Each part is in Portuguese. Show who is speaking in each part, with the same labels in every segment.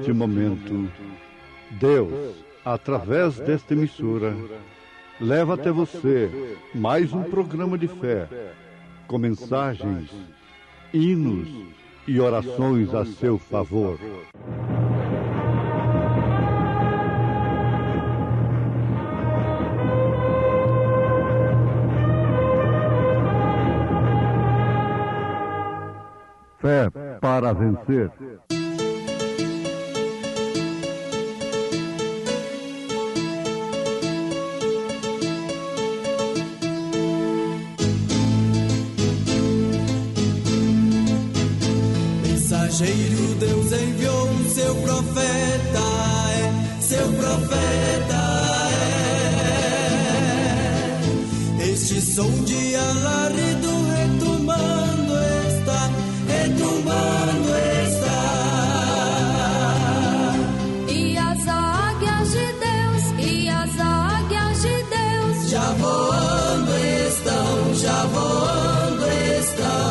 Speaker 1: neste momento, Deus, através desta emissora, leva até você mais um programa de fé, com mensagens, hinos e orações a seu favor. Fé para vencer.
Speaker 2: Mensageiro, Deus enviou o seu profeta, seu profeta é. Este som de alarido retumbando está, retumbando está.
Speaker 3: E as águias de Deus, e as águias de Deus
Speaker 2: já voando estão, já voando estão.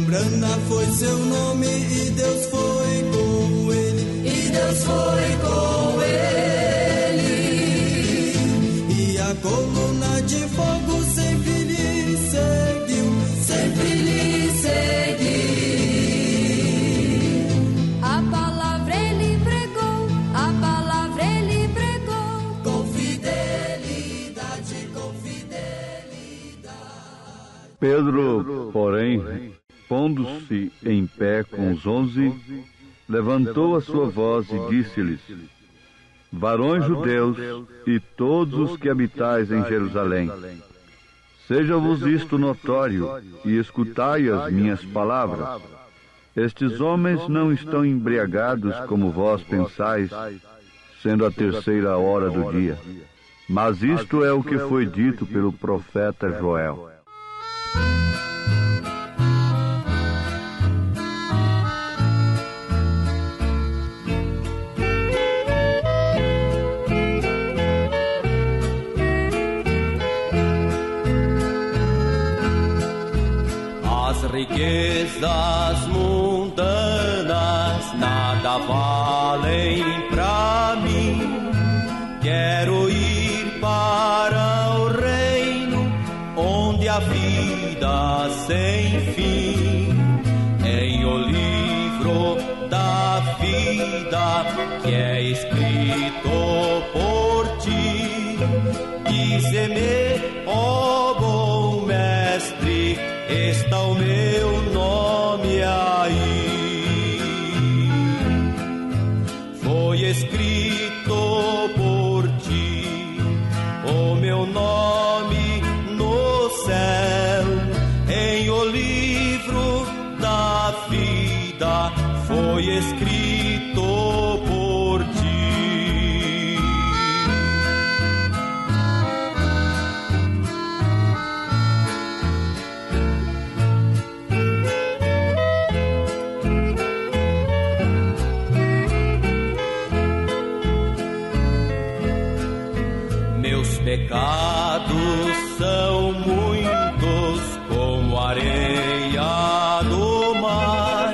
Speaker 2: Brana foi seu nome e Deus foi com ele, e Deus foi com ele. E a coluna de fogo sempre lhe seguiu, sempre lhe seguiu.
Speaker 3: A palavra ele pregou, a palavra ele pregou,
Speaker 2: com fidelidade, com fidelidade.
Speaker 1: Pedro, porém, pondo-se em pé com os 11, levantou a sua voz e disse-lhes: Varões judeus e todos os que habitais em Jerusalém, seja-vos isto notório e escutai as minhas palavras. Estes homens não estão embriagados como vós pensais, sendo a 3ª hora do dia. Mas isto é o que foi dito pelo profeta Joel.
Speaker 4: Riquezas mundanas nada valem pra mim. Quero ir para o reino onde a vida sem fim. Em o livro da vida que é escrito por ti, dize-me, ó bom mestre, está o meu nome aí. Foi escrito por ti o meu nome no céu. Em o livro da vida foi escrito por ti. Pecados são muitos como a areia do mar,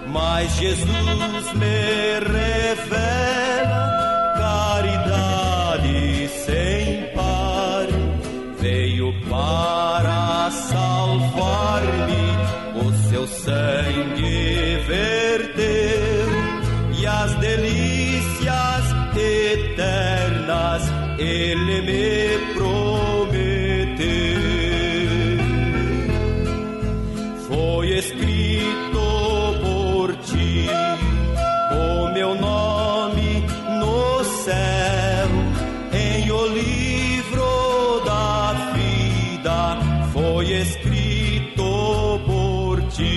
Speaker 4: mas Jesus me revela caridade sem par. Veio para salvar-me, o seu sangue verteu, e as delícias eternas ele me prometeu. Foi escrito por ti o meu nome no céu. Em o livro da vida foi escrito por ti.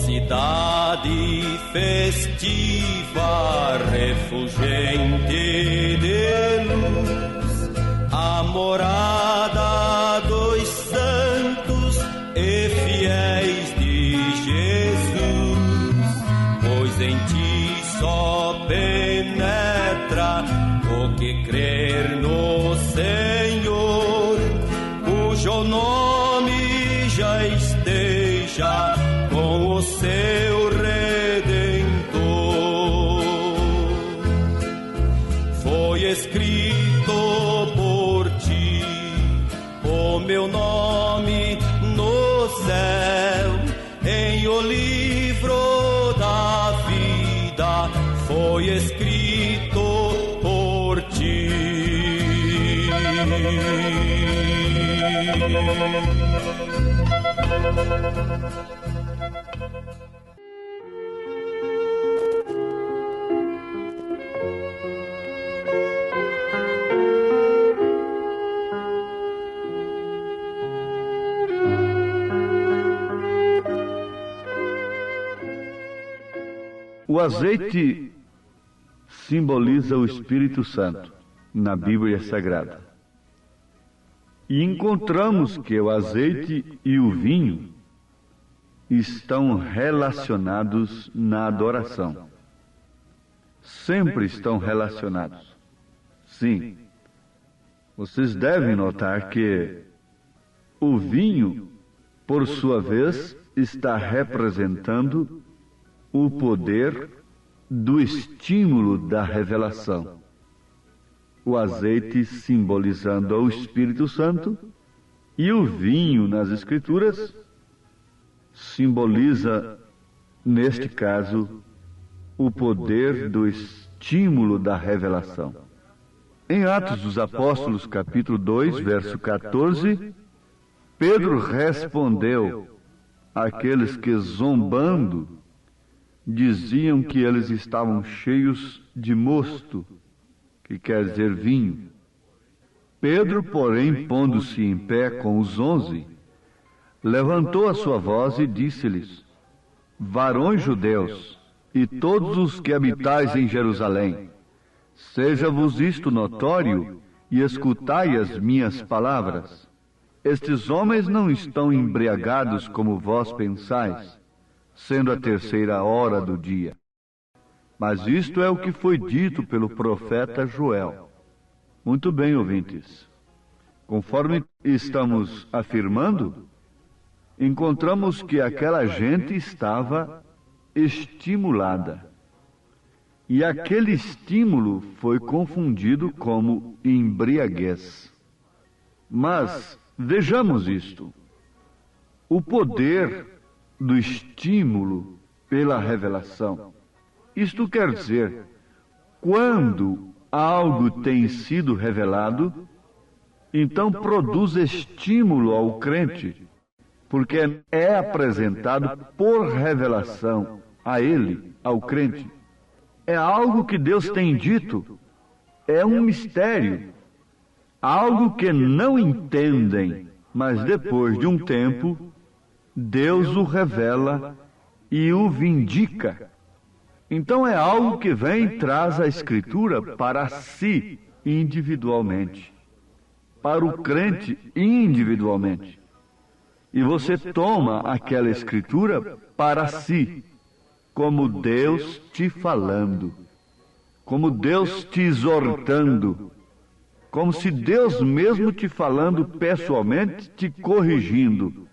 Speaker 4: Cidade festiva, refulgente de luz, a morada dos santos em ti só penetra o que crer no Senhor, cujo nome já esteja com o seu Redentor. Foi escrito por ti o meu nome no céu, em o livro da vida foi escrito por ti.
Speaker 1: O azeite simboliza o Espírito Santo na Bíblia Sagrada. E encontramos que o azeite e o vinho estão relacionados na adoração. Sempre estão relacionados. Sim, vocês devem notar que o vinho, por sua vez, está representando o poder do estímulo da revelação. O azeite simbolizando o Espírito Santo e o vinho nas Escrituras simboliza, neste caso, o poder do estímulo da revelação. Em Atos dos Apóstolos, capítulo 2, verso 14, Pedro respondeu àqueles que, zombando, diziam que eles estavam cheios de mosto, que quer dizer vinho. Pedro, porém, pondo-se em pé com os 11, levantou a sua voz e disse-lhes: varões judeus, e todos os que habitais em Jerusalém, seja-vos isto notório, e escutai as minhas palavras. Estes homens não estão embriagados como vós pensais, sendo a 3ª hora do dia. Mas isto é o que foi dito pelo profeta Joel. Muito bem, ouvintes. Conforme estamos afirmando, encontramos que aquela gente estava estimulada. E aquele estímulo foi confundido como embriaguez. Mas vejamos isto. O poder do estímulo pela revelação. Isto quer dizer, quando algo tem sido revelado, então produz estímulo ao crente, porque é apresentado por revelação a ele, ao crente. É algo que Deus tem dito, é um mistério, algo que não entendem, mas depois de um tempo, Deus o revela e o vindica. Então é algo que vem e traz a Escritura para si individualmente, para o crente individualmente. E você toma aquela Escritura para si, como Deus te falando, como Deus te exortando, como se Deus mesmo te falando pessoalmente, te corrigindo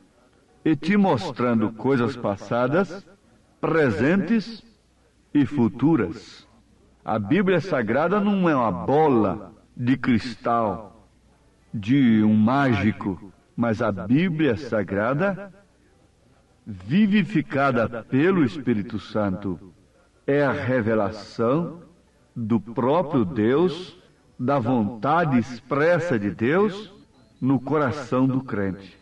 Speaker 1: e te mostrando coisas passadas, presentes e futuras. A Bíblia Sagrada não é uma bola de cristal de um mágico, mas a Bíblia Sagrada, vivificada pelo Espírito Santo, é a revelação do próprio Deus, da vontade expressa de Deus no coração do crente.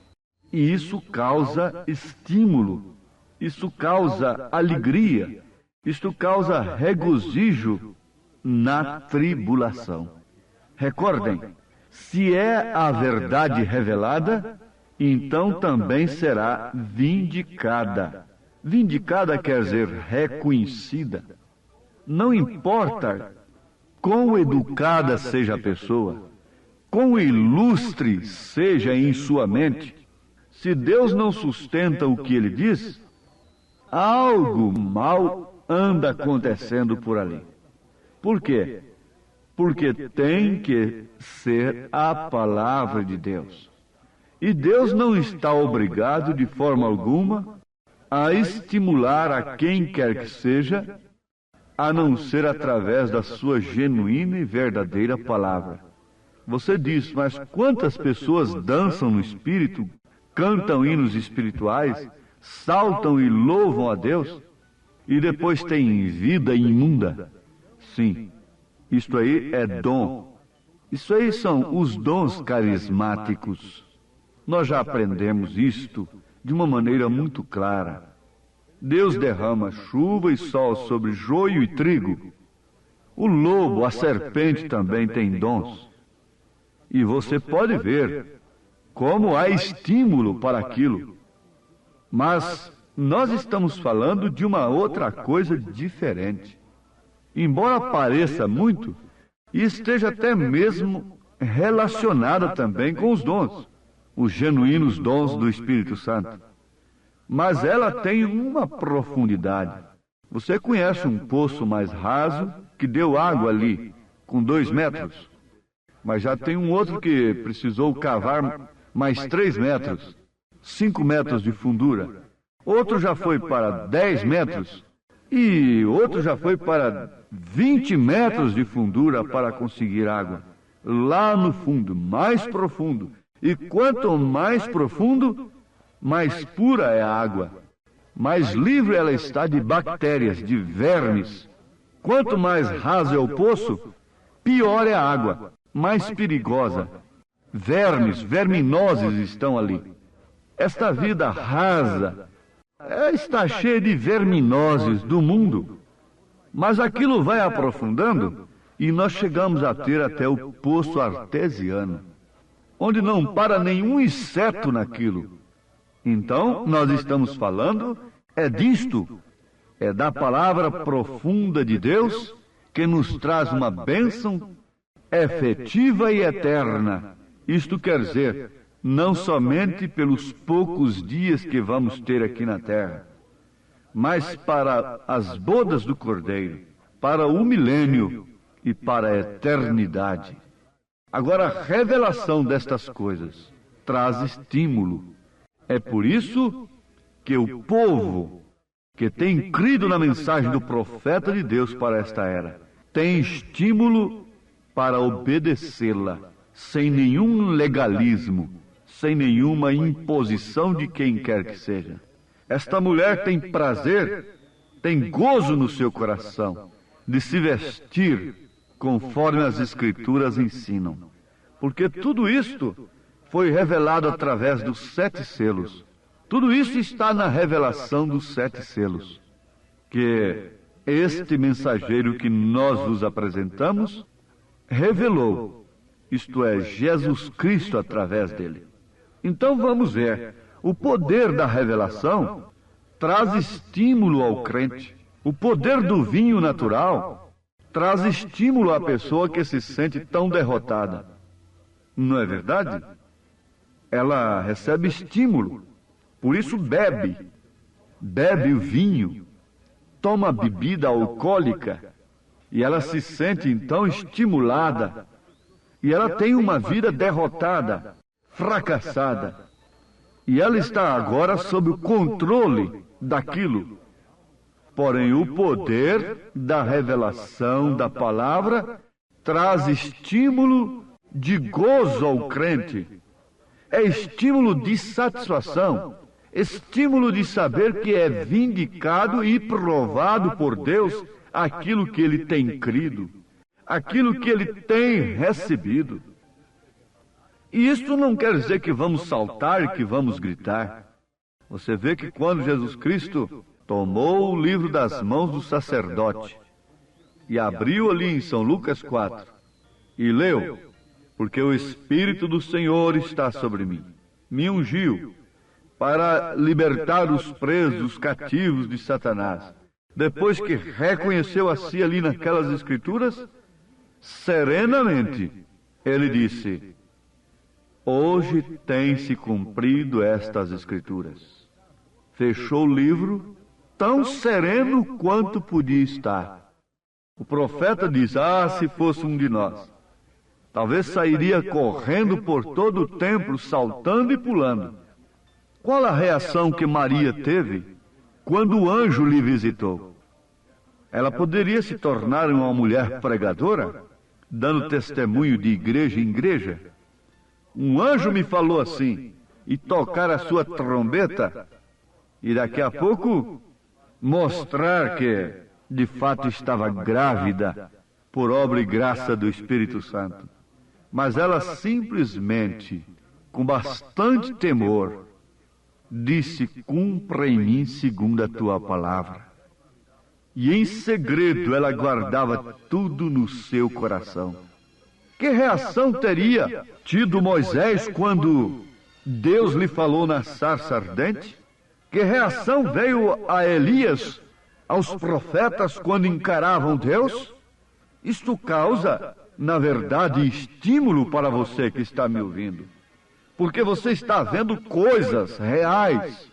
Speaker 1: E isso causa estímulo, isso causa alegria, isto causa regozijo na tribulação. Recordem, se é a verdade revelada, então também será vindicada. Vindicada quer dizer reconhecida. Não importa quão educada seja a pessoa, quão ilustre seja em sua mente, se Deus não sustenta o que ele diz, algo mal anda acontecendo por ali. Por quê? Porque tem que ser a palavra de Deus. E Deus não está obrigado de forma alguma a estimular a quem quer que seja, a não ser através da sua genuína e verdadeira palavra. Você diz, mas quantas pessoas dançam no Espírito, cantam hinos espirituais, saltam e louvam a Deus, e depois têm vida imunda? Sim, isto aí é dom. Isso aí são os dons carismáticos. Nós já aprendemos isto de uma maneira muito clara. Deus derrama chuva e sol sobre joio e trigo. O lobo, a serpente também tem dons. E você pode ver como há estímulo para aquilo. Mas nós estamos falando de uma outra coisa diferente. Embora pareça muito, e esteja até mesmo relacionada também com os dons, os genuínos dons do Espírito Santo. Mas ela tem uma profundidade. Você conhece um poço mais raso que deu água ali, com 2 metros? Mas já tem um outro que precisou cavar mais 3 metros, 5 metros de fundura. Outro já foi para 10 metros e outro já foi para 20 metros de fundura para conseguir água. Lá no fundo, mais profundo. E quanto mais profundo, mais pura é a água. Mais livre ela está de bactérias, de vermes. Quanto mais raso é o poço, pior é a água, mais perigosa. Vermes, verminoses estão ali. Esta vida rasa está cheia de verminoses do mundo. Mas aquilo vai aprofundando e nós chegamos a ter até o poço artesiano, onde não para nenhum inseto naquilo. Então, nós estamos falando disto, da palavra profunda de Deus, que nos traz uma bênção efetiva e eterna. Isto quer dizer, não somente pelos poucos dias que vamos ter aqui na terra, mas para as bodas do Cordeiro, para o milênio e para a eternidade. Agora, a revelação destas coisas traz estímulo. É por isso que o povo que tem crido na mensagem do profeta de Deus para esta era tem estímulo para obedecê-la, sem nenhum legalismo, sem nenhuma imposição de quem quer que seja. Esta mulher tem prazer, tem gozo no seu coração de se vestir conforme as Escrituras ensinam. Porque tudo isto foi revelado através dos 7 selos. Tudo isso está na revelação dos 7 selos. Que este mensageiro que nós vos apresentamos revelou, isto é, Jesus Cristo através dele. Então vamos ver. O poder da revelação traz estímulo ao crente. O poder do vinho natural traz estímulo à pessoa que se sente tão derrotada. Não é verdade? Ela recebe estímulo. Por isso bebe o vinho, toma bebida alcoólica, e ela se sente então estimulada. E ela tem uma vida derrotada, fracassada. E ela está agora sob o controle daquilo. Porém, o poder da revelação da palavra traz estímulo de gozo ao crente. É estímulo de satisfação, estímulo de saber que é vindicado e provado por Deus aquilo que ele tem crido, aquilo que ele tem recebido. E isto não quer dizer que vamos saltar e que vamos gritar. Você vê que quando Jesus Cristo tomou o livro das mãos do sacerdote e abriu ali em São Lucas 4 e leu, porque o Espírito do Senhor está sobre mim, me ungiu para libertar os presos, os cativos de Satanás. Depois que reconheceu a si ali naquelas Escrituras, serenamente, ele disse: hoje tem se cumprido estas Escrituras. Fechou o livro tão sereno quanto podia estar. O profeta diz: se fosse um de nós, talvez sairia correndo por todo o templo, saltando e pulando. Qual a reação que Maria teve quando o anjo lhe visitou? Ela poderia se tornar uma mulher pregadora, dando testemunho de igreja em igreja. Um anjo me falou assim, e tocar a sua trombeta, e daqui a pouco mostrar que de fato estava grávida por obra e graça do Espírito Santo. Mas ela simplesmente, com bastante temor, disse: cumpra em mim segundo a tua palavra. E em segredo ela guardava tudo no seu coração. Que reação teria tido Moisés quando Deus lhe falou na sarça ardente? Que reação veio a Elias, aos profetas, quando encaravam Deus? Isto causa, na verdade, estímulo para você que está me ouvindo, porque você está vendo coisas reais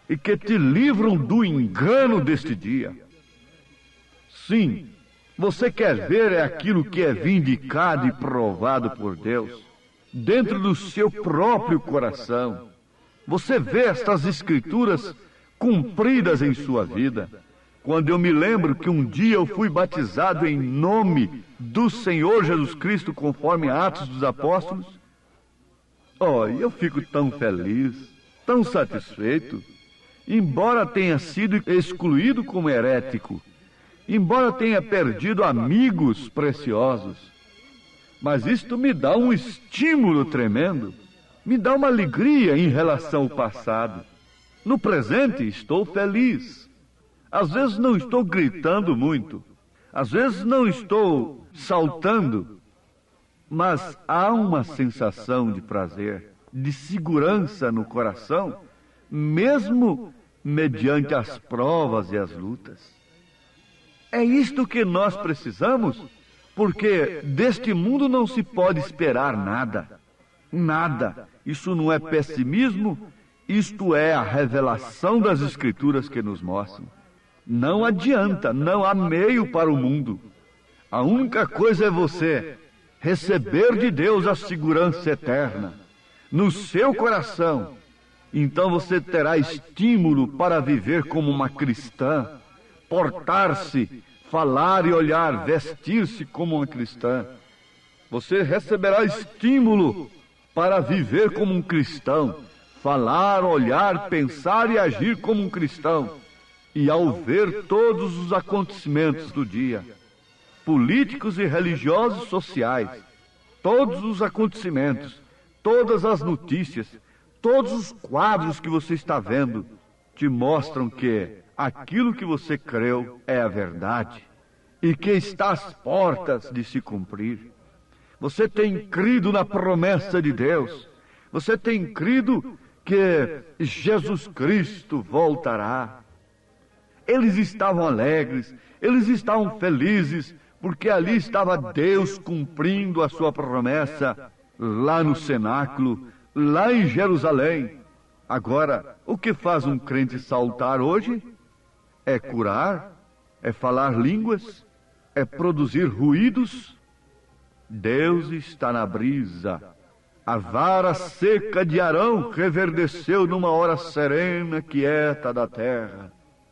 Speaker 1: e que te livram do engano deste dia. Sim, você quer ver aquilo que é vindicado e provado por Deus dentro do seu próprio coração. Você vê estas escrituras cumpridas em sua vida. Quando eu me lembro que um dia eu fui batizado em nome do Senhor Jesus Cristo, conforme Atos dos Apóstolos, eu fico tão feliz, tão satisfeito, embora tenha sido excluído como herético, embora tenha perdido amigos preciosos, mas isto me dá um estímulo tremendo, me dá uma alegria em relação ao passado. No presente estou feliz. Às vezes não estou gritando muito, às vezes não estou saltando, mas há uma sensação de prazer, de segurança no coração, mesmo mediante as provas e as lutas. É isto que nós precisamos, porque deste mundo não se pode esperar nada. Nada. Isso não é pessimismo, isto é a revelação das Escrituras que nos mostram. Não adianta, não há meio para o mundo. A única coisa é você receber de Deus a segurança eterna no seu coração. Então você terá estímulo para viver como uma cristã, portar-se, falar e olhar, vestir-se como uma cristã. Você receberá estímulo para viver como um cristão, falar, olhar, pensar e agir como um cristão. E ao ver todos os acontecimentos do dia, políticos e religiosos sociais, todos os acontecimentos, todas as notícias, todos os quadros que você está vendo, te mostram que aquilo que você creu é a verdade e que está às portas de se cumprir. Você tem crido na promessa de Deus, você tem crido que Jesus Cristo voltará. Eles estavam alegres, eles estavam felizes, porque ali estava Deus cumprindo a sua promessa lá no cenáculo, lá em Jerusalém. Agora, o que faz um crente saltar hoje? É curar, é falar línguas, é produzir ruídos. Deus está na brisa. A vara seca de Arão reverdeceu numa hora serena, quieta da terra.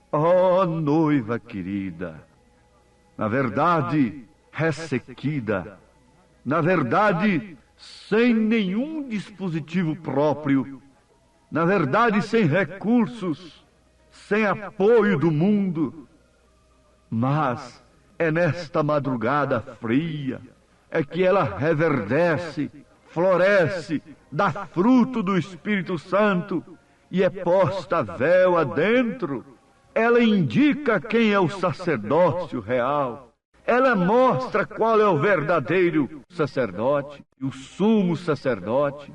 Speaker 1: Oh, noiva querida, na verdade, ressequida, na verdade, sem nenhum dispositivo próprio, na verdade, sem recursos, sem apoio do mundo. Mas é nesta madrugada fria, é que ela reverdece, floresce, dá fruto do Espírito Santo e é posta véu adentro. Ela indica quem é o sacerdócio real. Ela mostra qual é o verdadeiro sacerdote, o sumo sacerdote.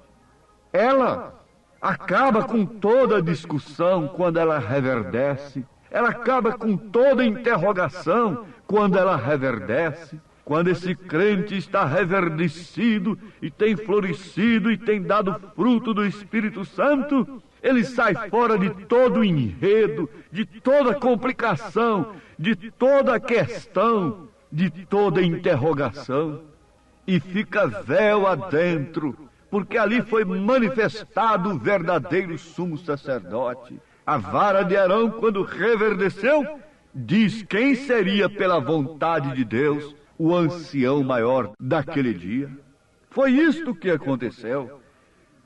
Speaker 1: Ela acaba com toda discussão quando ela reverdece. Ela acaba com toda interrogação quando ela reverdece. Quando esse crente está reverdecido e tem florescido e tem dado fruto do Espírito Santo, ele sai fora de todo o enredo, de toda complicação, de toda questão, de toda interrogação, e fica véu adentro, porque ali foi manifestado o verdadeiro sumo sacerdote. A vara de Arão, quando reverdeceu, diz quem seria, pela vontade de Deus, o ancião maior daquele dia. Foi isto que aconteceu.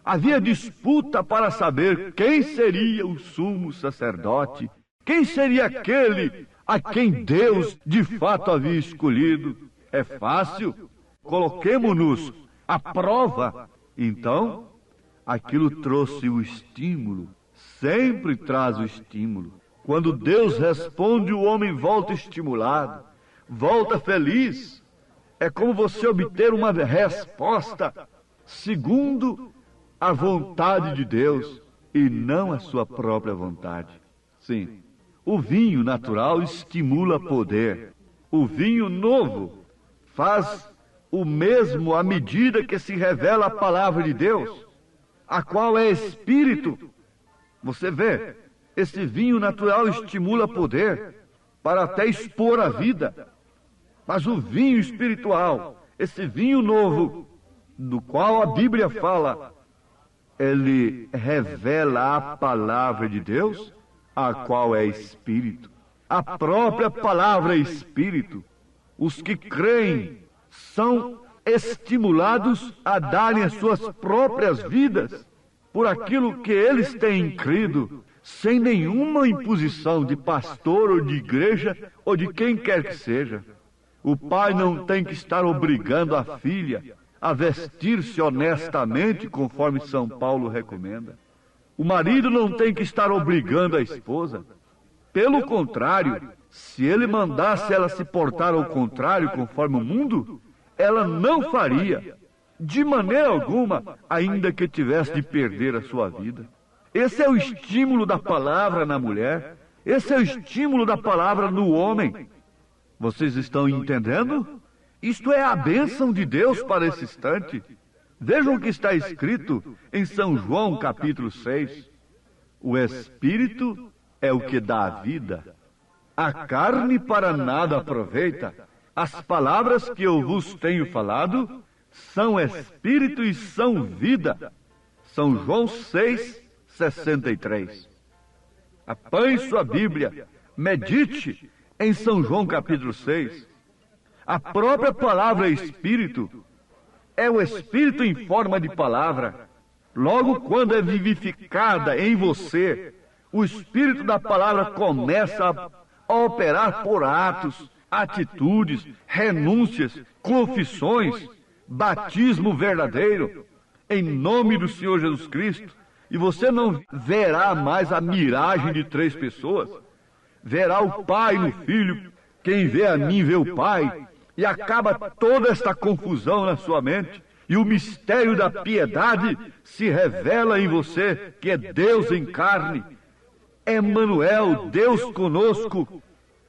Speaker 1: Havia disputa para saber quem seria o sumo sacerdote, quem seria aquele a quem Deus de fato havia escolhido. É fácil, coloquemo-nos à prova. Então, aquilo trouxe o estímulo, sempre traz o estímulo. Quando Deus responde, o homem volta estimulado, volta feliz. É como você obter uma resposta segundo a vontade de Deus e não a sua própria vontade. Sim, o vinho natural estimula poder. O vinho novo faz o mesmo à medida que se revela a palavra de Deus, a qual é espírito. Você vê, esse vinho natural estimula poder para até expor a vida. Mas o vinho espiritual, esse vinho novo, do qual a Bíblia fala, ele revela a palavra de Deus, a qual é espírito. A própria palavra é espírito. Os que creem são estimulados a darem as suas próprias vidas por aquilo que eles têm crido, sem nenhuma imposição de pastor ou de igreja ou de quem quer que seja. O pai não tem que estar obrigando a filha a vestir-se honestamente, conforme São Paulo recomenda. O marido não tem que estar obrigando a esposa. Pelo contrário, se ele mandasse ela se portar ao contrário, conforme o mundo, ela não faria, de maneira alguma, ainda que tivesse de perder a sua vida. Esse é o estímulo da palavra na mulher, esse é o estímulo da palavra no homem. Vocês estão entendendo? Isto é a bênção de Deus para esse instante. Vejam o que está escrito em São João, capítulo 6. O Espírito é o que dá a vida. A carne para nada aproveita. As palavras que eu vos tenho falado são Espírito e são vida. São João 6, 63. Apanhe sua Bíblia, medite em São João capítulo 6. A própria palavra Espírito é o Espírito em forma de palavra. Logo quando é vivificada em você, o Espírito da palavra começa a operar por atos, atitudes, renúncias, confissões, batismo verdadeiro, em nome do Senhor Jesus Cristo. E você não verá mais a miragem de três pessoas. Verá o Pai no Filho. Quem vê a mim vê o Pai. E acaba toda esta confusão na sua mente. E o mistério da piedade se revela em você, que é Deus em carne. Emmanuel, Deus conosco.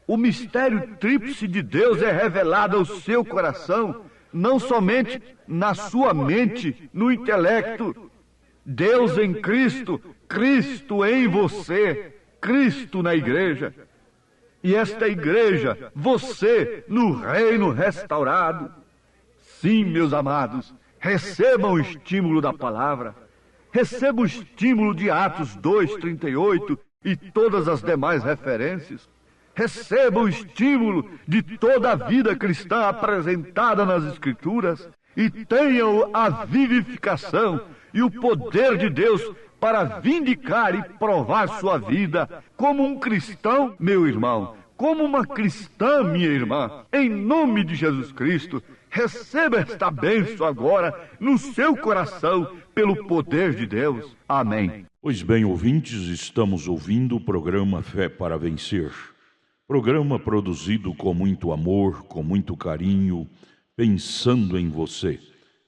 Speaker 1: O mistério tríplice de Deus é revelado ao seu coração, não somente na sua mente, no intelecto. Deus em Cristo, Cristo em você, Cristo na igreja. E esta igreja, você no reino restaurado. Sim, meus amados, recebam o estímulo da palavra. Recebam o estímulo de Atos 2:38 e todas as demais referências. Recebam o estímulo de toda a vida cristã apresentada nas Escrituras e tenham a vivificação e o poder de Deus para vindicar e provar sua vida como um cristão, meu irmão, como uma cristã, minha irmã, em nome de Jesus Cristo. Receba esta bênção agora no seu coração pelo poder de Deus. Amém.
Speaker 5: Pois bem, ouvintes, estamos ouvindo o programa Fé para Vencer. Programa produzido com muito amor, com muito carinho, pensando em você.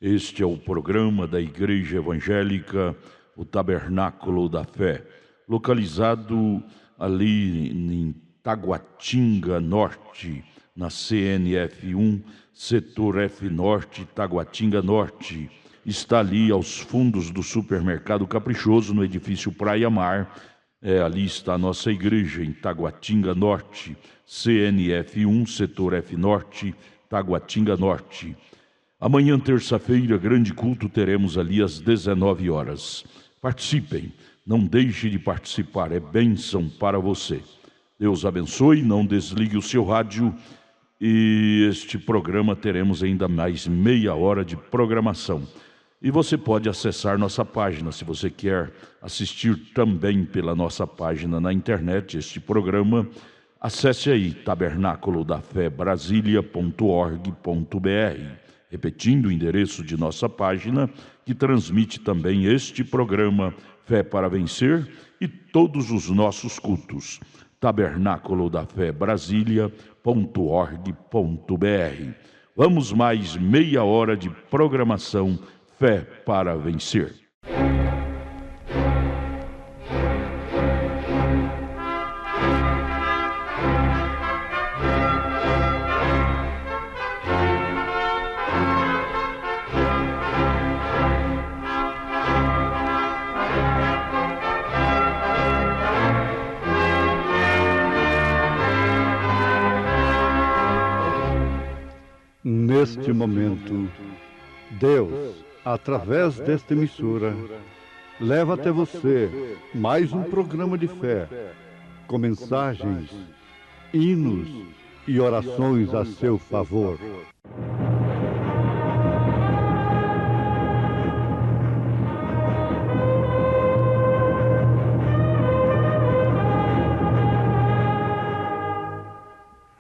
Speaker 5: Este é o programa da Igreja Evangélica, o Tabernáculo da Fé, localizado ali em Taguatinga Norte, na CNF 1, setor F Norte, Taguatinga Norte. está ali aos fundos do Supermercado Caprichoso, no edifício Praia Mar. Ali está a nossa igreja, em Taguatinga Norte, CNF1, Setor F Norte, Taguatinga Norte. Amanhã, terça-feira, grande culto, teremos ali às 19 horas. Participem, não deixe de participar, é bênção para você. Deus abençoe, não desligue o seu rádio. E este programa teremos ainda mais meia hora de programação. E você pode acessar nossa página, se você quer assistir também pela nossa página na internet este programa, acesse aí tabernacolodaFéBrasilia.org.br, repetindo o endereço de nossa página, que transmite também este programa Fé para Vencer e todos os nossos cultos, tabernacolodaFéBrasilia.org.br. Vamos mais meia hora de programação Fé para Vencer.
Speaker 1: Neste momento, Deus, através desta emissora, leva até você mais um programa de fé, com mensagens, hinos e orações a seu favor.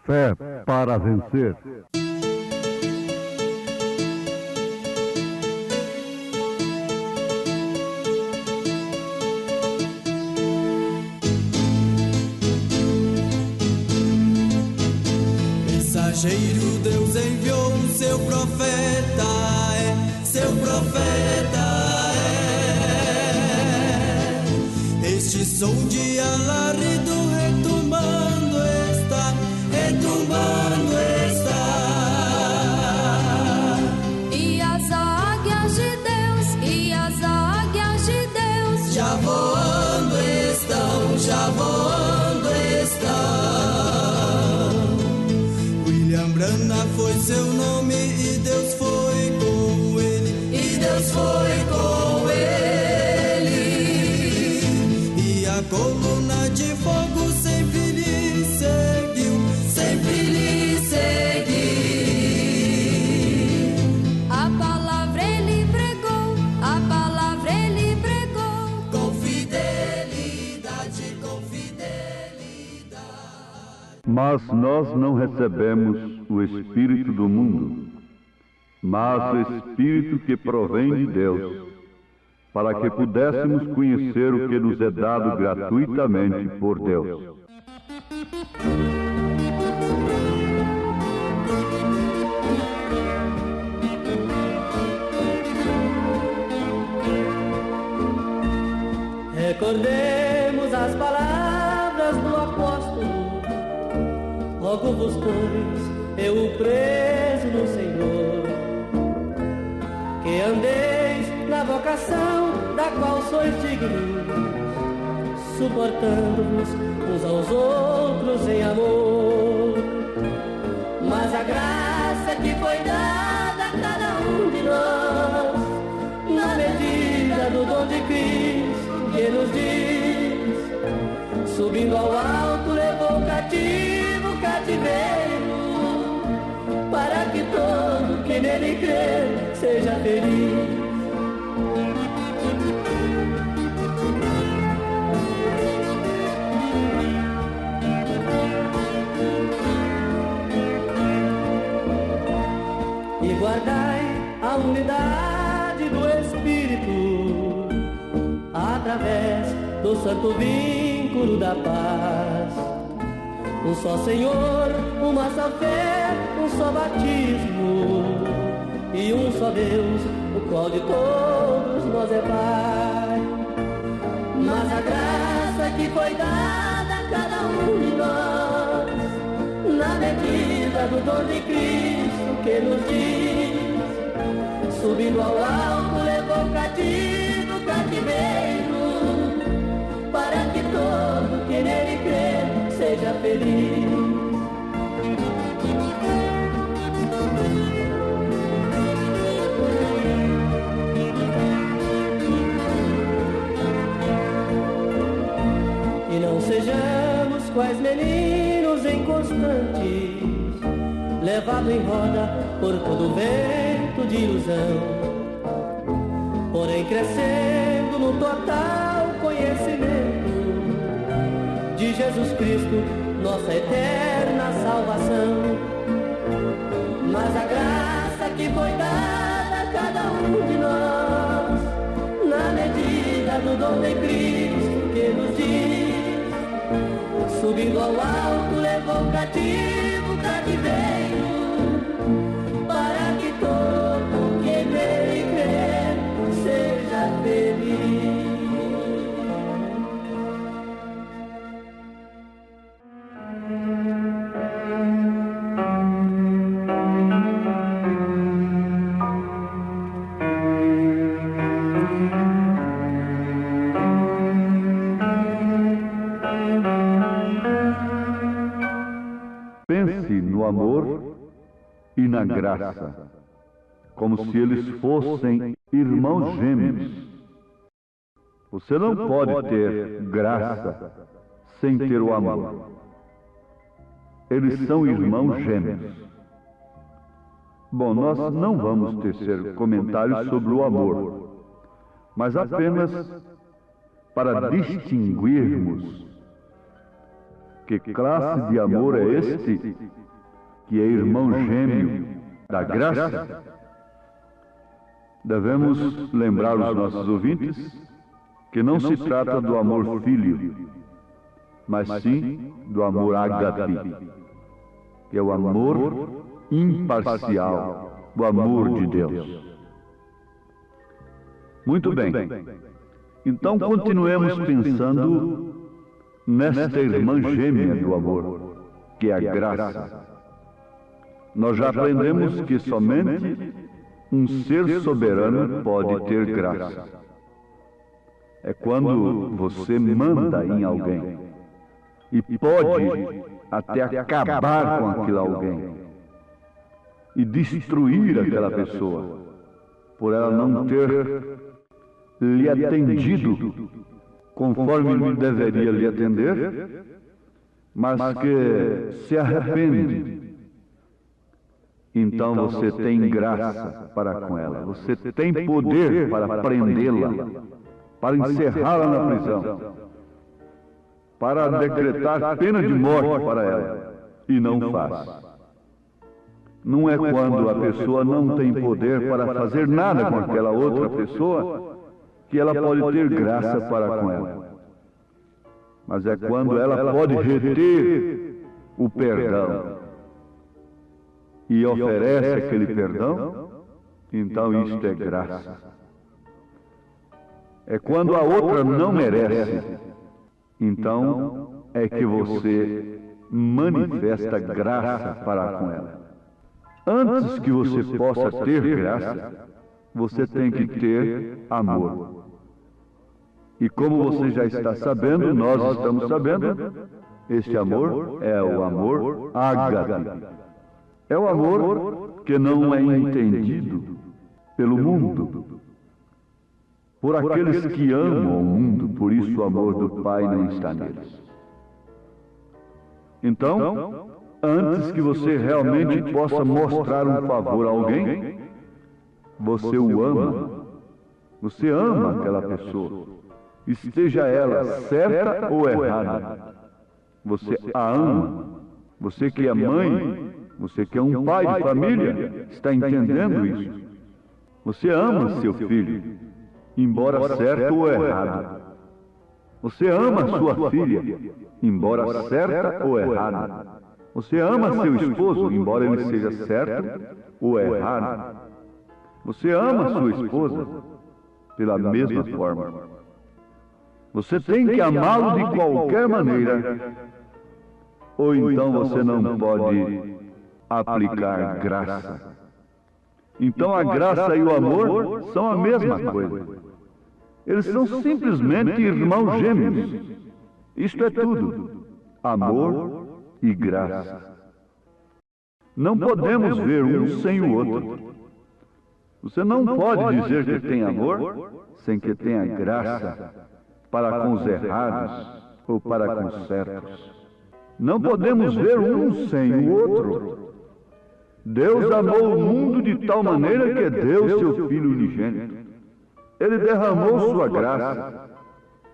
Speaker 1: Fé para vencer.
Speaker 2: Mensageiro, Deus enviou o seu profeta, seu profeta Este som de alarido retumbando está, retumbando está.
Speaker 3: E as águias de Deus, e as águias de Deus
Speaker 2: já voando estão, já voando estão. William Branham foi seu nome e Deus foi com ele, e Deus foi com ele. E a coluna de fogo sempre lhe seguiu, sempre lhe seguiu.
Speaker 3: a palavra ele pregou, a palavra ele pregou.
Speaker 2: Com fidelidade, com fidelidade.
Speaker 1: Mas nós não recebemos o Espírito do mundo, mas o Espírito que provém de Deus, para que pudéssemos conhecer o que nos é dado gratuitamente por Deus.
Speaker 6: Recordemos as palavras do apóstolo: rogo-vos, pois, eu o preso no Senhor, que andeis na vocação da qual sois dignos, suportando-vos uns aos outros em amor. Mas a graça que foi dada a cada um de nós, na medida do dom de Cristo que nos diz, subindo ao alto levou cativo o cativeiro, para que todo que nele crê seja feliz. E guardai a unidade do Espírito, através do santo vínculo da paz. Um só Senhor, uma só fé, um só batismo, e um só Deus, o qual de todos nós é Pai. Mas a graça que foi dada a cada um de nós, na medida do dom de Cristo que nos diz, subindo ao alto, levou cativo o cativeiro, para que todo que nele crê seja feliz. E não sejamos quais meninos inconstantes, levado em roda por todo vento de ilusão, porém crescendo no total conhecimento de Jesus Cristo, nossa eterna salvação. Mas a graça que foi dada a cada um de nós, na medida do dom de Cristo que nos diz, subindo ao alto, levou cativo o cativeiro, para que todo que nele crê seja feliz.
Speaker 1: Pense no amor e na graça, como se eles fossem irmãos gêmeos. Você não pode ter graça sem ter o amor. Eles são irmãos gêmeos. Bom, nós não vamos tecer comentários sobre o amor, mas apenas para distinguirmos que classe de amor é este, que é irmão gêmeo da graça. Devemos lembrar os nossos ouvintes que não se trata do amor filho, mas sim do amor ágape, que é o amor imparcial, o amor de Deus. Muito bem. Então continuemos pensando nesta irmã gêmea do amor, que é a graça. Nós já aprendemos que somente um ser soberano pode ter graça. É quando você manda em alguém e pode até acabar com aquele alguém e destruir aquela pessoa por ela não ter lhe atendido conforme ele deveria lhe atender, mas que se arrepende. Então você tem graça para com ela, você tem poder para prendê-la, para encerrá-la na prisão, para decretar pena de morte para ela, e não faz. Não é quando a pessoa não tem poder para fazer nada com aquela outra pessoa que ela pode ter graça para com ela. Mas é quando ela pode reter o perdão e oferece aquele perdão, então isto é graça. É quando a outra não merece, então é que você manifesta graça para com ela. Antes que você possa ter graça, você tem que ter amor. E como você já está sabendo, nós estamos sabendo, este amor é o amor ágape. É o amor que não é entendido pelo mundo, por aqueles que amam o mundo, por isso o amor do Pai não está neles. Então, antes que você realmente possa mostrar um favor a alguém, você o ama. Você ama aquela pessoa, esteja ela certa ou errada. Você a ama. Você que é mãe, você que é um pai de família, está entendendo isso? Você ama seu filho, embora certo ou errado. Você ama sua filha, embora certa ou errada. Você ama seu esposo, embora ele seja certo ou errado. Você ama sua esposa pela mesma forma. Você tem que amá-lo de qualquer maneira, ou então você não pode aplicar graça. Então a graça e o amor são a mesma coisa. Eles são simplesmente irmãos gêmeos. Isto é tudo: amor e graça. Não podemos ver um sem o outro. Você não pode dizer que tem amor sem que tenha graça para com os errados ou para com os certos. Não podemos ver um sem o outro. Deus amou o mundo de tal maneira que deu seu Filho unigênito. Ele derramou sua graça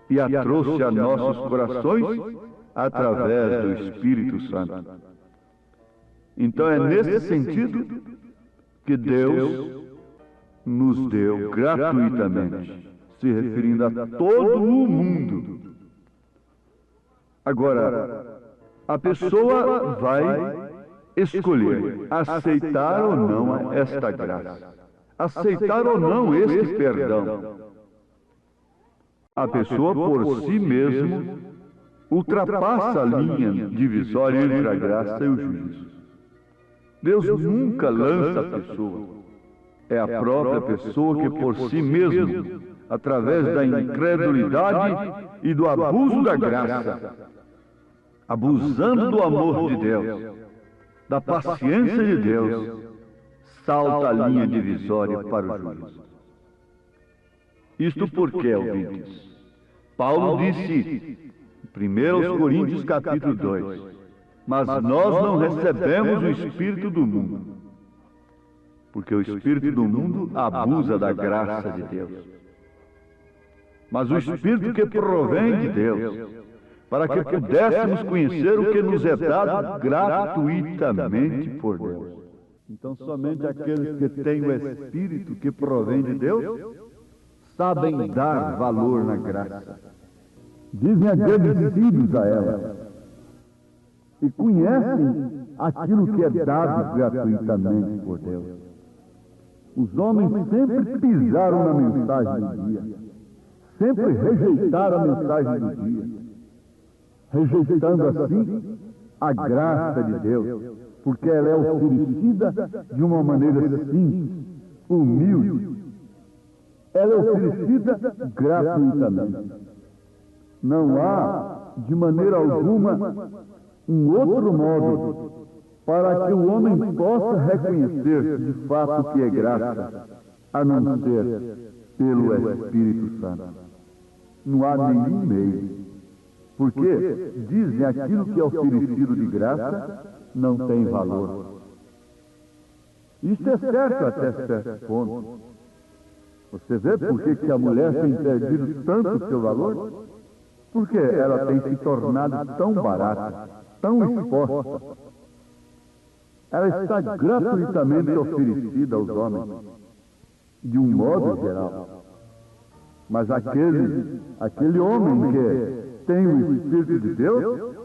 Speaker 1: e a trouxe a nossos corações através do Espírito Santo. Então é nesse sentido que Deus nos deu gratuitamente, se referindo a todo o mundo. Agora, a pessoa vai escolher aceitar ou não esta graça, aceitar ou não este perdão. A pessoa por si mesmo ultrapassa a linha divisória entre a graça e o juízo. Deus nunca lança a pessoa. É a própria pessoa que por si mesmo, através da incredulidade e do abuso da graça, abusando do amor de Deus, da paciência de Deus, salta a linha divisória para o juízo. Isto porque, ouvintes, Paulo disse, 1 Coríntios capítulo 2, mas nós não recebemos o Espírito do mundo, porque o Espírito do mundo abusa da graça de Deus. Mas o Espírito que provém de Deus, para que pudéssemos conhecer o que nos é dado gratuitamente por Deus. Então, somente aqueles que têm o Espírito que provém de Deus sabem dar valor na graça. Dizem agradecidos a ela e conhecem aquilo que é dado gratuitamente por Deus. Os homens sempre pisaram na mensagem do dia, sempre rejeitaram a mensagem do dia, rejeitando assim a graça de Deus, porque ela é oferecida de uma maneira simples, humilde. Ela é oferecida gratuitamente. Não há, de maneira alguma, um outro modo para que o homem possa reconhecer de fato o que é graça, a não ser pelo Espírito Santo. Não há nenhum meio, porque dizem aquilo que é oferecido de graça não tem valor. Isso é certo até certo ponto. Você vê por que a mulher tem perdido tanto o seu valor? Porque ela tem se tornado tão barata, tão exposta. Ela está gratuitamente oferecida aos homens, de um modo geral. Mas aquele homem que tem o Espírito de Deus,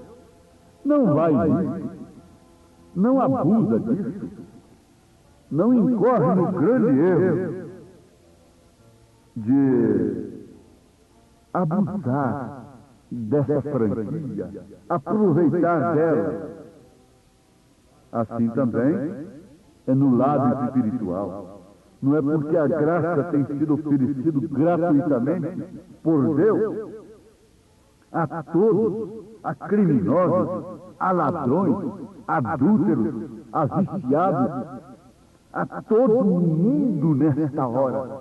Speaker 1: não vai nisso, não abusa disso, não incorre no grande erro de abusar dessa franquia, aproveitar dela. Assim também é no lado espiritual. Não é porque a graça tem sido oferecida gratuitamente por Deus a todos, a criminosos, a ladrões, a adúlteros, a viciados, a todo mundo nesta hora,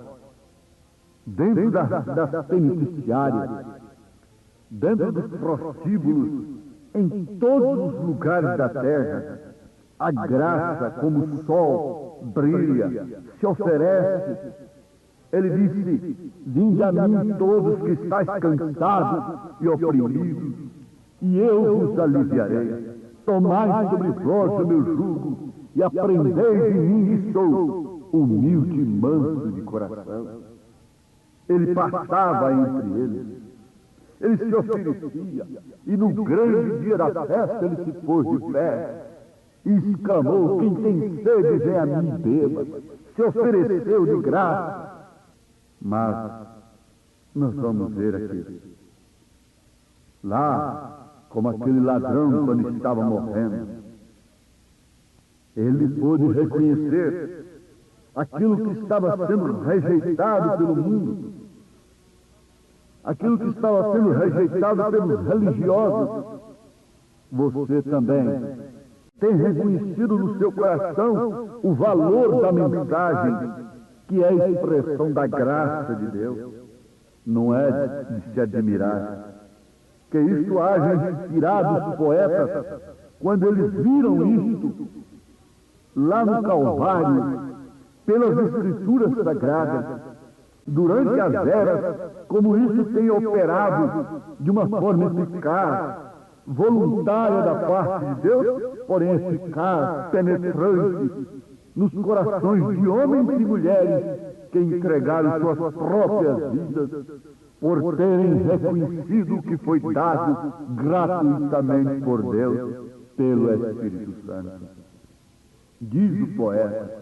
Speaker 1: dentro das penitenciárias, dentro dos prostíbulos, em todos os lugares da terra. A graça, como o sol, brilha, se oferece. Ele disse, vinde a mim todos que estáis cansados e oprimidos, e eu vos aliviarei. Tomai sobre vós o meu jugo, e aprendei de mim que sou humilde e manso de coração. Ele passava entre eles, ele se oferecia, e no grande dia da festa ele se pôs de pé, e exclamou, quem tem sede vem a mim e beba. Se ofereceu de graça. Mas nós vamos ver aqui, lá, como aquele ladrão quando estava morrendo, ele pôde reconhecer aquilo que estava sendo rejeitado pelo mundo, aquilo que estava sendo rejeitado pelos religiosos, você também tem reconhecido no seu coração o valor da mensagem, que é a expressão da graça de Deus. Não é de se admirar que isto haja inspirado os poetas quando eles viram isto lá no Calvário, pelas Escrituras Sagradas, durante as eras, como isso tem operado de uma forma eficaz, voluntária da parte de Deus, porém eficaz, penetrante, nos corações de homens e mulheres que entregaram suas próprias vidas por terem reconhecido o que foi dado gratuitamente por Deus pelo Espírito Santo. Diz o poeta,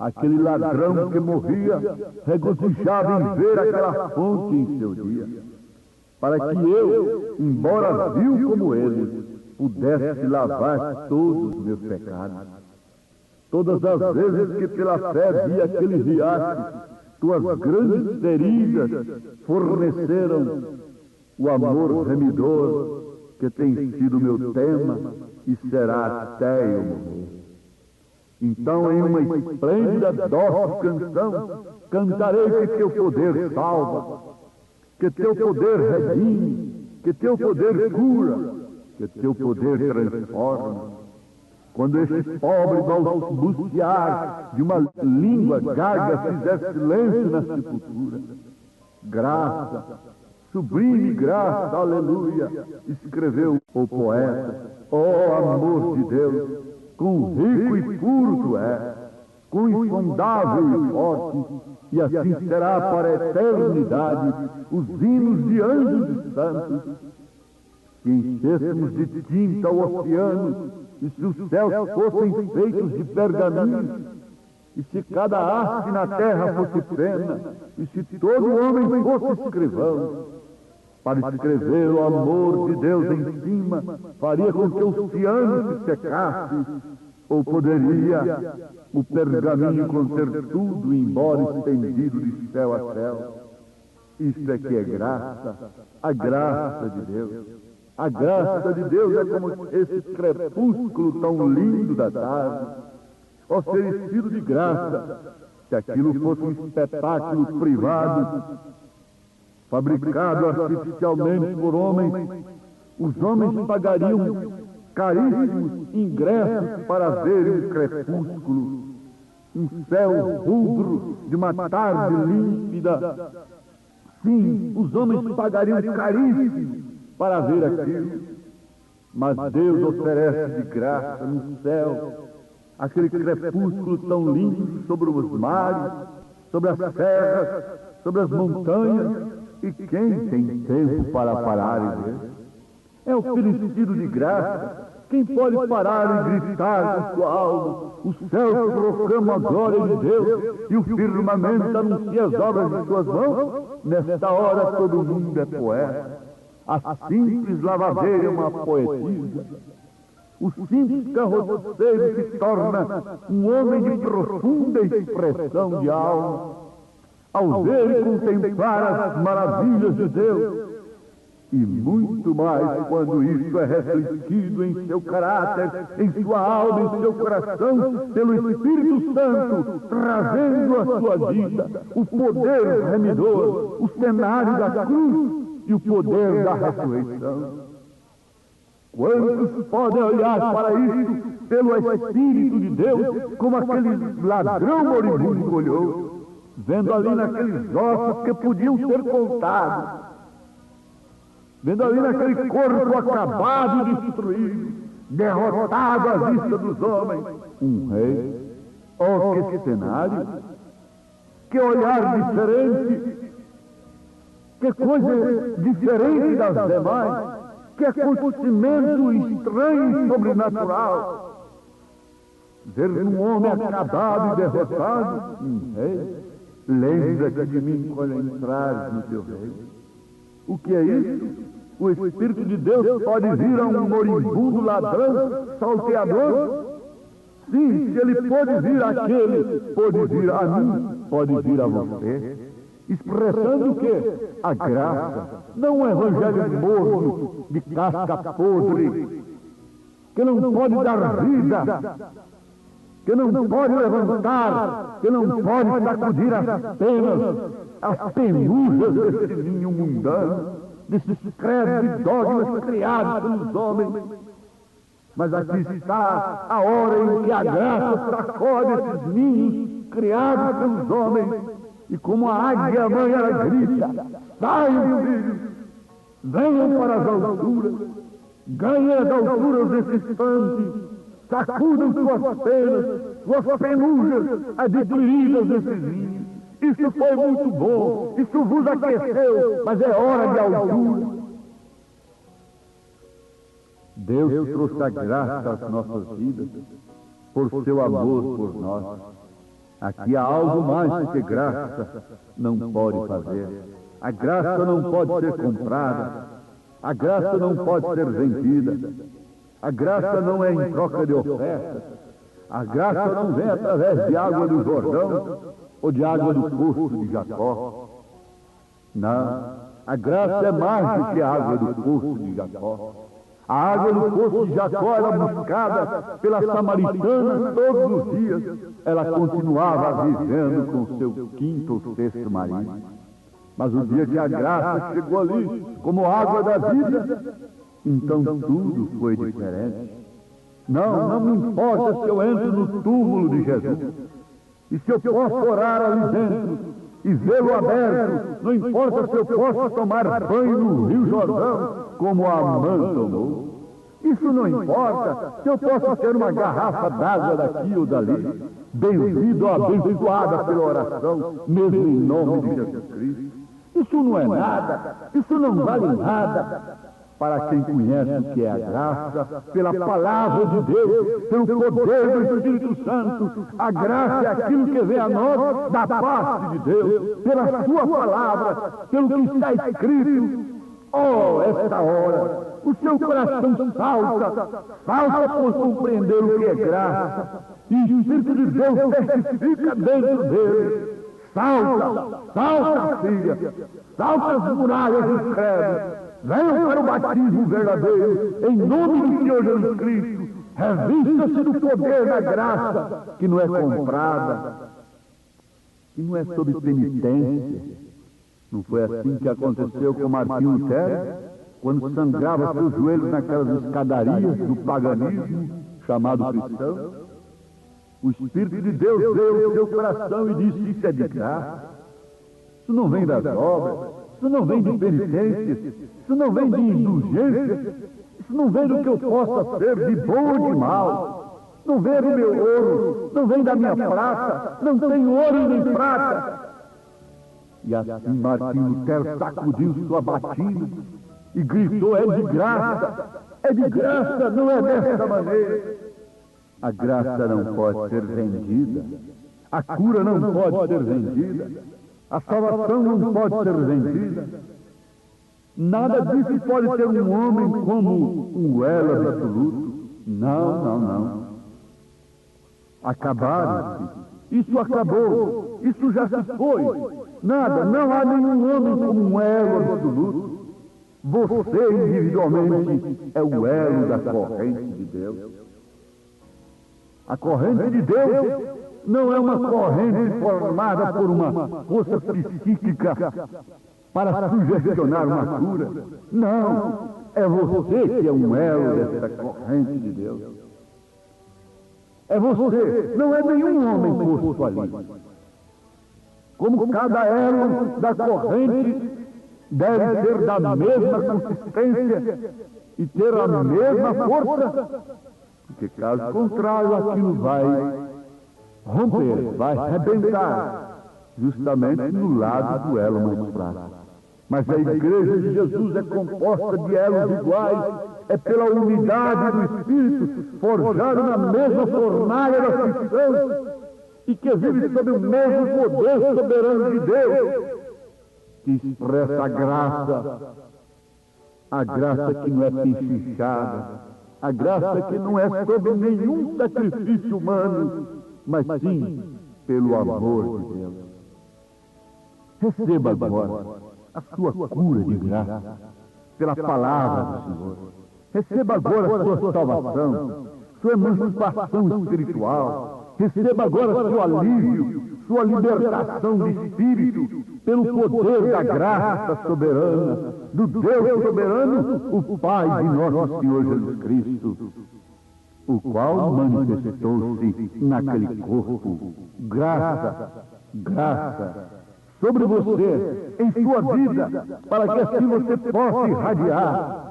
Speaker 1: aquele ladrão que morria regozijava em ver aquela fonte em seu dia, para que eu, embora vil como ele, pudesse lavar todos os meus pecados. Todas as vezes que pela fé vi aquele riacho, tuas grandes feridas forneceram o amor remidor que tem sido meu tema e será até eu morrer. Então, em uma esplêndida, doce canção, cantarei que teu poder salva, que teu poder redime, que teu poder cura, que teu poder transforma. Quando este pobre balbuciar de uma língua gaga fizer silêncio na sepultura, graça, sublime graça, aleluia, escreveu o poeta, ó amor de Deus, quão rico e puro tu és, quão insondável e forte, e assim será para a eternidade os hinos de anjos e santos. Se enchêssemos de tinta o oceano, e se os céus fossem feitos de pergaminho, e se cada haste na terra fosse pena, e se todo homem fosse escrivão, para escrever o amor de Deus em cima, faria com que o oceano se secasse, ou poderia o pergaminho conter tudo, embora estendido de céu a céu. Isto é que é graça, a graça de Deus. A graça de Deus é como esse crepúsculo tão lindo da tarde, oferecido de graça. Se aquilo fosse um espetáculo privado, fabricado artificialmente por homens, os homens pagariam caríssimos ingressos para ver um crepúsculo, um céu rubro de uma tarde límpida. Sim, os homens pagariam caríssimos para ver aquilo, mas Deus oferece de graça no céu aquele crepúsculo tão lindo sobre os mares, sobre as serras, sobre as montanhas, e quem tem tempo para parar e ver? É oferecido de graça. Quem pode parar e gritar com sua alma? Os céus proclamam a glória de Deus e o firmamento anuncia as obras de suas mãos. Nesta hora todo mundo é poeta. A simples lavadeira é uma poetisa. O simples carroceiro se torna um homem de profunda expressão de alma. Ao ver e contemplar as maravilhas de Deus, e muito mais quando isso é refletido em seu caráter, em sua alma, em seu coração, pelo Espírito Santo, trazendo à sua vida o poder remidor, o cenário da cruz e o poder da ressurreição. Quantos podem olhar para isso pelo Espírito de Deus, como aquele ladrão moribundo olhou, vendo ali naqueles ossos que podiam ser contados, vendo ali naquele corpo acabado e destruído, derrotado à vista dos homens, um rei. Oh, que cenário! Que olhar diferente! Que coisa diferente das demais! Que acontecimento estranho e sobrenatural! Ver um homem acabado e derrotado, um rei. Lembra-te de mim quando entrares no teu reino. O que é isso? O Espírito de Deus pode vir a um moribundo ladrão, salteador, Sim, se ele pôde vir àquele, pôde vir a mim, pode vir a você. Expressando o quê? A graça, não um evangelho morno, de casca podre, que não pode dar vida, que não pode levantar, que não pode sacudir as penas, as penujas desse ninho mundano, desses credos e dogmas criados pelos homens. Mas aqui está a hora em que a graça sacode esses ninhos criados pelos homens, e como a águia mãe ela grita: saiam, filhos, venham para as alturas, ganhem as alturas desse instante, sacudam suas penas, suas penujas adquiridas desses ninhos. Isso foi muito bom, isso vos aqueceu, mas é hora de altura. Deus trouxe a graça às nossas vidas por seu amor por nós. Aqui há algo mais que graça não pode fazer. A graça não pode ser comprada. A graça não pode ser vendida. A graça não é em troca de ofertas. A graça não vem através de água do Jordão ou de água do poço de Jacó. Não, a graça é mais do que a água do poço de Jacó. A água do poço de Jacó era buscada pela samaritana todos os dias. Ela continuava vivendo com seu quinto ou sexto marido. Mas o dia que a graça chegou ali, como água da vida, então tudo foi diferente. Não me importa se eu entro no túmulo de Jesus. E se eu posso orar ali dentro e vê-lo aberto, não importa se eu posso tomar banho no Rio Jordão, como a Amã tomou. Isso não importa se eu posso ter uma garrafa d'água daqui ou dali, benzido ou abençoada pela oração, mesmo em nome de Jesus Cristo. Isso não é nada, isso não vale nada para quem conhece o que é a graça, pela palavra de Deus, pelo poder do Espírito Santo. A graça é aquilo que vem a nós da parte de Deus, pela sua palavra, pelo que está escrito. Oh, esta hora, o seu coração salta por compreender o que é graça, e o Espírito de Deus testifica dentro dele. Salta, filha, salta as muralhas dos credos, venham para o batismo verdadeiro, em nome do Senhor Jesus Cristo. Revista-se do poder da graça, que não é comprada, que não é sob penitência. Não foi assim que aconteceu com Martinho Lutero, quando sangrava seus joelhos naquelas escadarias do paganismo chamado cristão? O Espírito de Deus veio ao seu coração e disse: isso é de graça. Isso não vem das obras, isso não vem de penitências, isso não vem de indulgências, isso não vem do que eu possa ser de bom ou de mal. Não vem do meu ouro, não vem da minha prata, não tenho ouro nem prata. E assim Martinho Lutero sacudiu sua batina e gritou: é de graça, não é dessa maneira. A graça não pode ser vendida, a cura não pode ser vendida, a salvação não pode ser vendida. Nada disso pode ter um homem como um elo absoluto. Não. Acabaram-se. Isso acabou. Isso já se foi. Nada, não há nenhum homem como um elo absoluto. Você individualmente é o elo da corrente de Deus. A corrente de Deus não é uma corrente formada por uma força psíquica para sugestionar uma cura. Não, é você que é um elo dessa corrente de Deus. É você, não é nenhum homem posto ali. Como cada elo da corrente deve ser da mesma consistência e ter a mesma força, porque caso contrário aquilo vai romper, vai arrebentar, justamente no lado do elo mais fraco. Mas a igreja de Jesus é composta de elos iguais, é pela unidade do Espírito, forjado na mesma fornalha da cristã, e que vive sob o mesmo poder soberano de Deus, que expressa a graça que não é pinchichada, A graça que não é sobre nenhum sacrifício humano, mas sim pelo amor de Deus. Receba agora a sua cura de graça pela palavra do Senhor. Receba agora a sua salvação, sua emancipação espiritual. Receba agora seu alívio, sua libertação de espírito pelo poder da graça soberana, do Deus soberano, o Pai de nosso Senhor Jesus Cristo, o qual manifestou-se naquele corpo. Graça, graça sobre você, em sua vida, para que assim você possa irradiar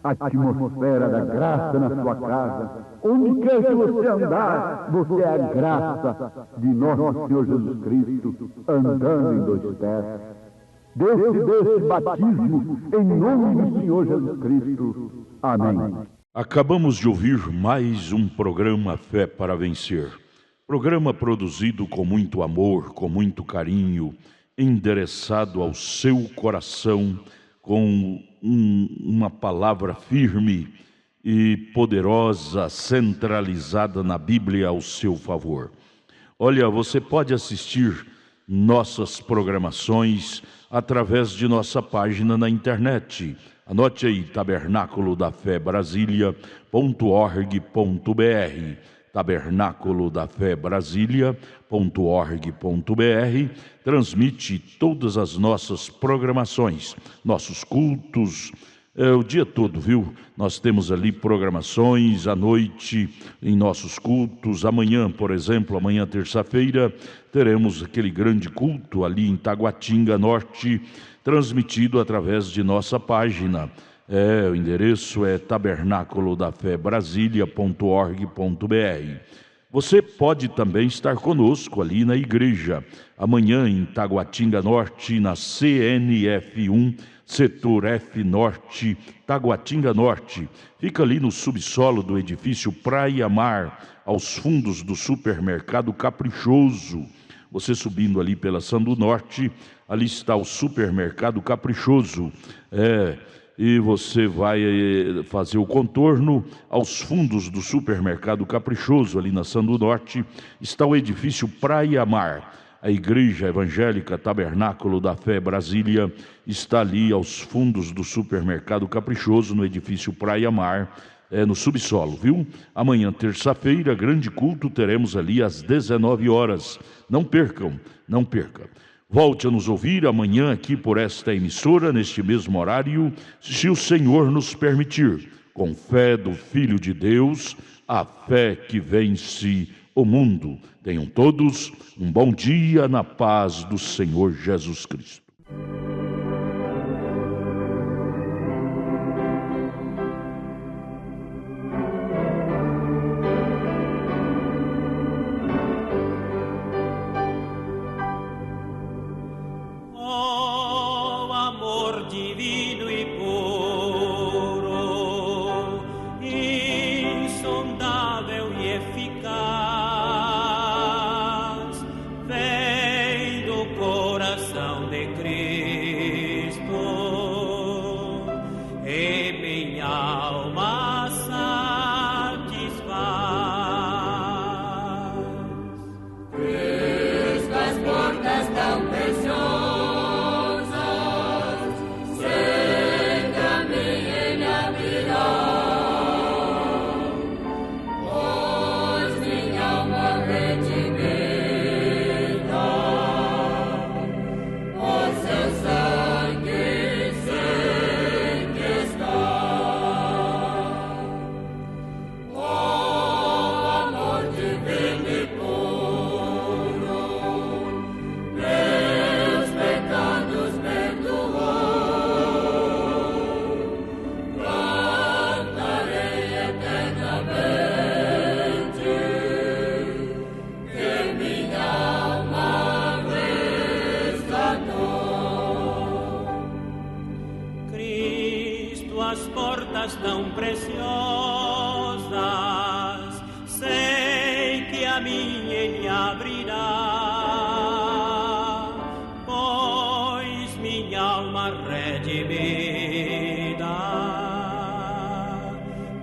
Speaker 1: a atmosfera da graça na sua casa. Onde quer que você andar, você é a graça de nosso Senhor Jesus Cristo, andando em dois pés. Desse batismo, em nome do Senhor Jesus Cristo. Amém.
Speaker 5: Acabamos de ouvir mais um programa Fé para Vencer. Programa produzido com muito amor, com muito carinho, endereçado ao seu coração, com uma palavra firme e poderosa, centralizada na Bíblia ao seu favor. Olha, você pode assistir nossas programações através de nossa página na internet. Anote aí, tabernaculodafebrasilia.org.br, tabernaculodafebrasilia.org.br, transmite todas as nossas programações, nossos cultos, o dia todo, viu? Nós temos ali programações à noite em nossos cultos. Amanhã, por exemplo, amanhã terça-feira, teremos aquele grande culto ali em Taguatinga Norte, transmitido através de nossa página. O endereço é tabernaculodafebrasilia.org.br. Você pode também estar conosco ali na igreja, amanhã em Taguatinga Norte, na CNF1, Setor F Norte, Taguatinga Norte. Fica ali no subsolo do edifício Praia Mar, aos fundos do supermercado Caprichoso. Você subindo ali pela Sandu Norte, ali está o supermercado Caprichoso. E você vai fazer o contorno aos fundos do supermercado Caprichoso, ali na Sandu Norte, está o edifício Praia Mar. A Igreja Evangélica Tabernáculo da Fé Brasília está ali aos fundos do supermercado Caprichoso, no edifício Praia Mar, no subsolo, viu? Amanhã, terça-feira, grande culto, teremos ali às 19 horas. Não percam, não perca. Volte a nos ouvir amanhã aqui por esta emissora, neste mesmo horário, se o Senhor nos permitir, com fé do Filho de Deus, a fé que vence o mundo. Tenham todos um bom dia na paz do Senhor Jesus Cristo.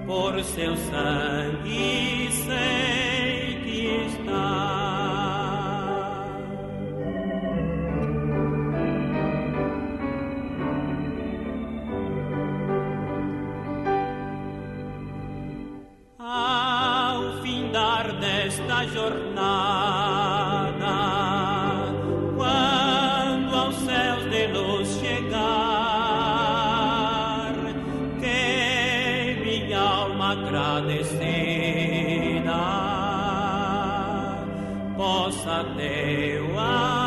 Speaker 6: Por seu
Speaker 4: sangue sei que está. Ao findar desta jornada, quando aos céus de luz chegar, que minha alma agradecida possa teu amor